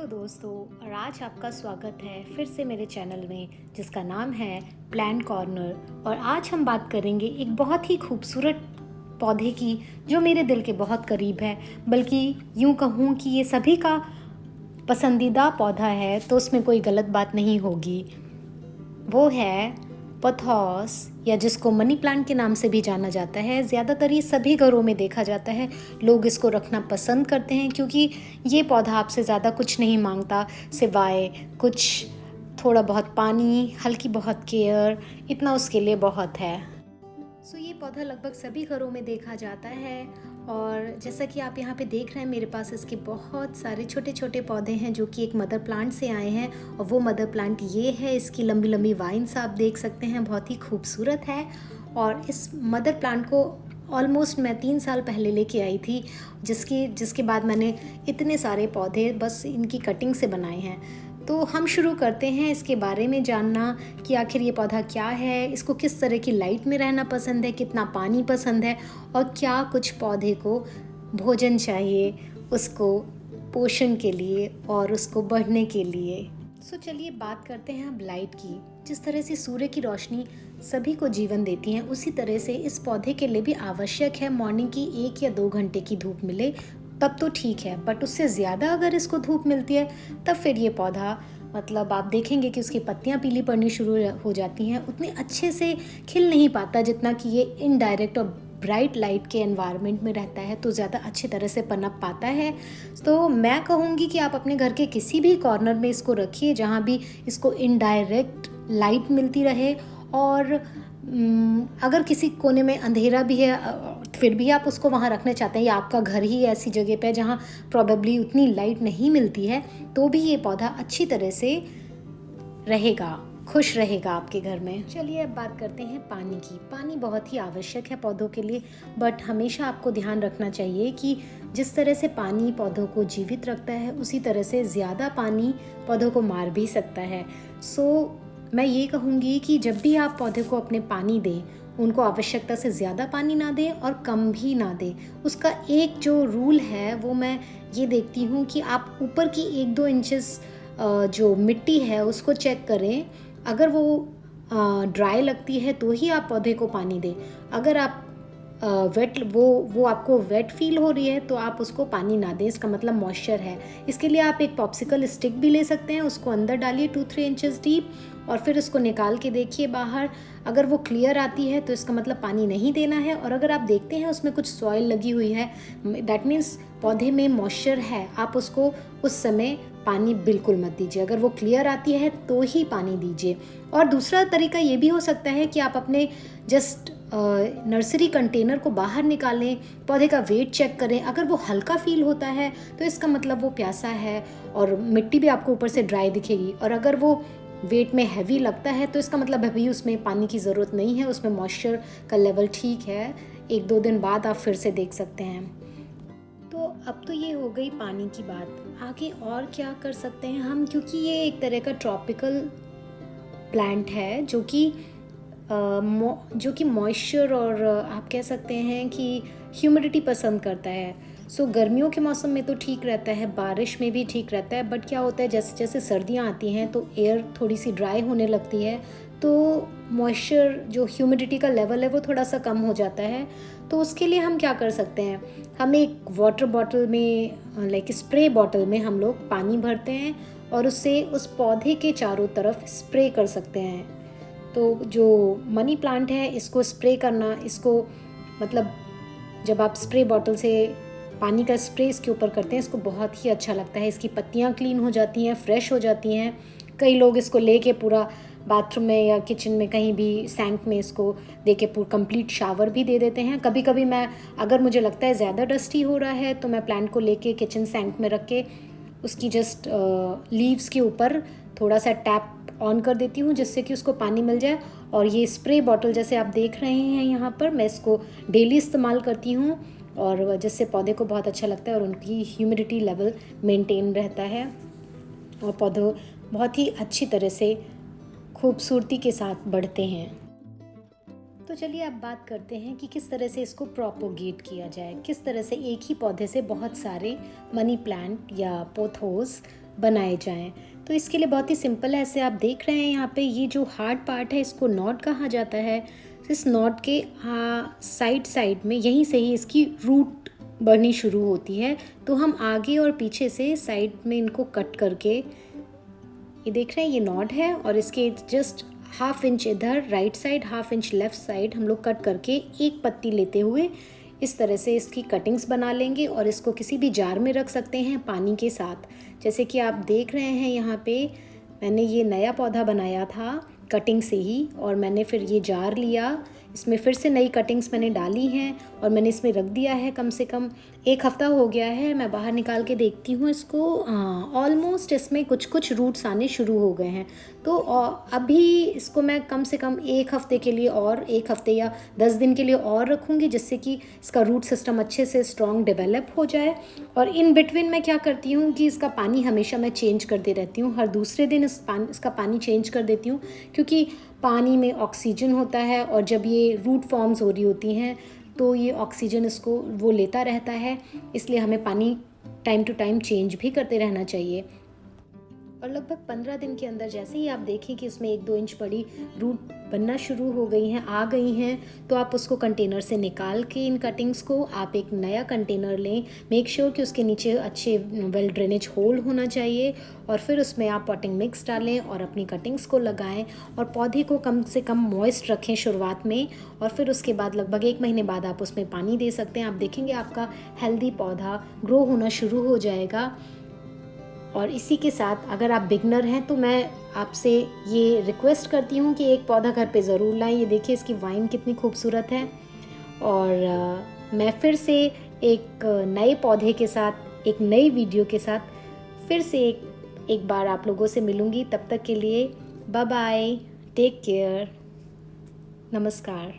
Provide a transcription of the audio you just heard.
Hello दोस्तों, और आज आपका स्वागत है फिर से मेरे चैनल में जिसका नाम है प्लांट कॉर्नर। और आज हम बात करेंगे एक बहुत ही खूबसूरत पौधे की जो मेरे दिल के बहुत करीब है, बल्कि यूं कहूँ कि ये सभी का पसंदीदा पौधा है, तो उसमें कोई गलत बात नहीं होगी। वो है पोथोस, या जिसको मनी प्लांट के नाम से भी जाना जाता है। ज़्यादातर ये सभी घरों में देखा जाता है। लोग इसको रखना पसंद करते हैं क्योंकि ये पौधा आपसे ज़्यादा कुछ नहीं मांगता, सिवाय कुछ थोड़ा बहुत पानी, हल्की बहुत केयर, इतना उसके लिए बहुत है। ये पौधा लगभग सभी घरों में देखा जाता है। और जैसा कि आप यहाँ पे देख रहे हैं, मेरे पास इसके बहुत सारे छोटे छोटे पौधे हैं जो कि एक मदर प्लांट से आए हैं। और वो मदर प्लांट ये है, इसकी लंबी लंबी वाइन्स आप देख सकते हैं, बहुत ही खूबसूरत है। और इस मदर प्लांट को ऑलमोस्ट मैं 3 साल पहले लेके आई थी, जिसके बाद मैंने इतने सारे पौधे बस इनकी कटिंग से बनाए हैं। तो हम शुरू करते हैं इसके बारे में जानना कि आखिर ये पौधा क्या है, इसको किस तरह की लाइट में रहना पसंद है, कितना पानी पसंद है, और क्या कुछ पौधे को भोजन चाहिए उसको पोषण के लिए और उसको बढ़ने के लिए। चलिए बात करते हैं अब लाइट की। जिस तरह से सूर्य की रोशनी सभी को जीवन देती है, उसी तरह से इस पौधे के लिए भी आवश्यक है मॉर्निंग की 1 या 2 घंटे की धूप मिले, तब तो ठीक है। बट उससे ज़्यादा अगर इसको धूप मिलती है तब फिर ये पौधा, मतलब आप देखेंगे कि उसकी पत्तियां पीली पड़नी शुरू हो जाती हैं, उतने अच्छे से खिल नहीं पाता जितना कि ये इनडायरेक्ट और ब्राइट लाइट के एनवायरनमेंट में रहता है, तो ज़्यादा अच्छी तरह से पनप पाता है। तो मैं कहूँगी कि आप अपने घर के किसी भी कॉर्नर में इसको रखिए जहाँ भी इसको इनडायरेक्ट लाइट मिलती रहे। और अगर किसी कोने में अंधेरा भी है, फिर भी आप उसको वहाँ रखना चाहते हैं, या आपका घर ही ऐसी जगह पे है जहाँ प्रॉबेबली उतनी लाइट नहीं मिलती है, तो भी ये पौधा अच्छी तरह से रहेगा, खुश रहेगा आपके घर में। चलिए अब बात करते हैं पानी की। पानी बहुत ही आवश्यक है पौधों के लिए, बट हमेशा आपको ध्यान रखना चाहिए कि जिस तरह से पानी पौधों को जीवित रखता है, उसी तरह से ज़्यादा पानी पौधों को मार भी सकता है। मैं ये कहूँगी कि जब भी आप पौधे को अपने पानी दें, उनको आवश्यकता से ज़्यादा पानी ना दें और कम भी ना दें। उसका एक जो रूल है वो मैं ये देखती हूँ कि आप ऊपर की 1-2 इंचेस जो मिट्टी है उसको चेक करें। अगर वो ड्राई लगती है तो ही आप पौधे को पानी दें। अगर आप वेट वो आपको वेट फील हो रही है तो आप उसको पानी ना दें, इसका मतलब मॉइस्चर है। इसके लिए आप एक पॉप्सिकल स्टिक भी ले सकते हैं, उसको अंदर डालिए 2-3 इंचेस डीप, और फिर उसको निकाल के देखिए बाहर। अगर वो क्लियर आती है तो इसका मतलब पानी नहीं देना है। और अगर आप देखते हैं उसमें कुछ सॉइल लगी हुई है, दैट मीन्स पौधे में मॉइस्चर है, आप उसको उस समय पानी बिल्कुल मत दीजिए। अगर वो क्लियर आती है तो ही पानी दीजिए। और दूसरा तरीका ये भी हो सकता है कि आप अपने जस्ट नर्सरी कंटेनर को बाहर निकालें, पौधे का वेट चेक करें। अगर वो हल्का फील होता है तो इसका मतलब वो प्यासा है, और मिट्टी भी आपको ऊपर से ड्राई दिखेगी। और अगर वो वेट में हैवी लगता है तो इसका मतलब अभी उसमें पानी की ज़रूरत नहीं है, उसमें मॉइस्चर का लेवल ठीक है। 1-2 दिन बाद आप फिर से देख सकते हैं। तो अब तो ये हो गई पानी की बात। आगे और क्या कर सकते हैं हम, क्योंकि ये एक तरह का ट्रॉपिकल प्लांट है जो कि मॉइस्चर और आप कह सकते हैं कि ह्यूमिडिटी पसंद करता है। गर्मियों के मौसम में तो ठीक रहता है, बारिश में भी ठीक रहता है। बट क्या होता है, जैसे जैसे सर्दियाँ आती हैं तो एयर थोड़ी सी ड्राई होने लगती है, तो मॉइस्चर जो ह्यूमिडिटी का लेवल है वो थोड़ा सा कम हो जाता है। तो उसके लिए हम क्या कर सकते हैं, हम एक वाटर बॉटल में, लाइक स्प्रे बॉटल में हम लोग पानी भरते हैं और उससे उस पौधे के चारों तरफ स्प्रे कर सकते हैं। तो जो मनी प्लांट है इसको स्प्रे करना, इसको मतलब जब आप स्प्रे बॉटल से पानी का स्प्रे इसके ऊपर करते हैं, इसको बहुत ही अच्छा लगता है। इसकी पत्तियां क्लीन हो जाती हैं, फ्रेश हो जाती हैं। कई लोग इसको लेके पूरा बाथरूम में या किचन में कहीं भी सैंक में इसको देके पूरा कंप्लीट शावर भी दे देते हैं। कभी कभी मैं, अगर मुझे लगता है ज़्यादा डस्टी हो रहा है, तो मैं प्लांट को लेके किचन सैंक में रख के उसकी जस्ट लीव्स के ऊपर थोड़ा सा टैप ऑन कर देती हूँ, जिससे कि उसको पानी मिल जाए। और ये स्प्रे बॉटल जैसे आप देख रहे हैं यहाँ पर, मैं इसको डेली इस्तेमाल करती हूँ, और जिससे पौधे को बहुत अच्छा लगता है और उनकी ह्यूमिडिटी लेवल मेंटेन रहता है, और पौधे बहुत ही अच्छी तरह से खूबसूरती के साथ बढ़ते हैं। तो चलिए अब बात करते हैं कि किस तरह से इसको प्रोपोगेट किया जाए, किस तरह से एक ही पौधे से बहुत सारे मनी प्लांट या पोथोस बनाए जाएं। तो इसके लिए बहुत ही सिंपल है। ऐसे आप देख रहे हैं यहाँ पे ये जो हार्ड पार्ट है इसको नॉट कहा जाता है। इस नॉट के साइड में यहीं से ही इसकी रूट बढ़नी शुरू होती है। तो हम आगे और पीछे से साइड में इनको कट करके, ये देख रहे हैं ये नॉट है और इसके जस्ट ½ इंच इधर right side, ½ inch left side हम लोग कट करके एक पत्ती लेते हुए इस तरह से इसकी कटिंग्स बना लेंगे और इसको किसी भी जार में रख सकते हैं पानी के साथ। जैसे कि आप देख रहे हैं यहाँ पे मैंने ये नया पौधा बनाया था कटिंग से ही, और मैंने फिर ये जार लिया, इसमें फिर से नई कटिंग्स मैंने डाली हैं और मैंने इसमें रख दिया है। कम से कम 1 हफ़्ता हो गया है। मैं बाहर निकाल के देखती हूँ इसको, ऑलमोस्ट इसमें कुछ रूट्स आने शुरू हो गए हैं। तो अभी इसको मैं कम से कम 1 हफ़्ते के लिए और 1 हफ़्ते या 10 दिन के लिए और रखूँगी, जिससे कि इसका रूट सिस्टम अच्छे से स्ट्रॉन्ग डेवलप हो जाए। और इन बिटवीन मैं क्या करती हूँ कि इसका पानी हमेशा मैं चेंज करते रहती हूँ। हर दूसरे दिन इसका पानी चेंज कर देती हूँ, क्योंकि पानी में ऑक्सीजन होता है और जब ये रूट फॉर्म्स हो रही होती हैं तो ये ऑक्सीजन इसको वो लेता रहता है, इसलिए हमें पानी टाइम टू टाइम चेंज भी करते रहना चाहिए। और लगभग 15 दिन के अंदर जैसे ही आप देखें कि उसमें 1-2 इंच बड़ी रूट बनना शुरू हो गई हैं, आ गई हैं, तो आप उसको कंटेनर से निकाल के इन कटिंग्स को आप एक नया कंटेनर लें। मेक श्योर कि उसके नीचे अच्छे वेल ड्रेनेज होल होना चाहिए और फिर उसमें आप पॉटिंग मिक्स डालें और अपनी कटिंग्स को लगाएं और पौधे को कम से कम मॉइस्ट रखें शुरुआत में, और फिर उसके बाद लगभग 1 महीने बाद आप उसमें पानी दे सकते हैं। आप देखेंगे आपका हेल्दी पौधा ग्रो होना शुरू हो जाएगा। और इसी के साथ अगर आप बिगनर हैं तो मैं आपसे ये रिक्वेस्ट करती हूँ कि एक पौधा घर पे ज़रूर लाएं। ये देखिए इसकी वाइन कितनी खूबसूरत है। और मैं फिर से एक नए पौधे के साथ, एक नई वीडियो के साथ फिर से एक बार आप लोगों से मिलूँगी। तब तक के लिए बाय बाय, टेक केयर, नमस्कार।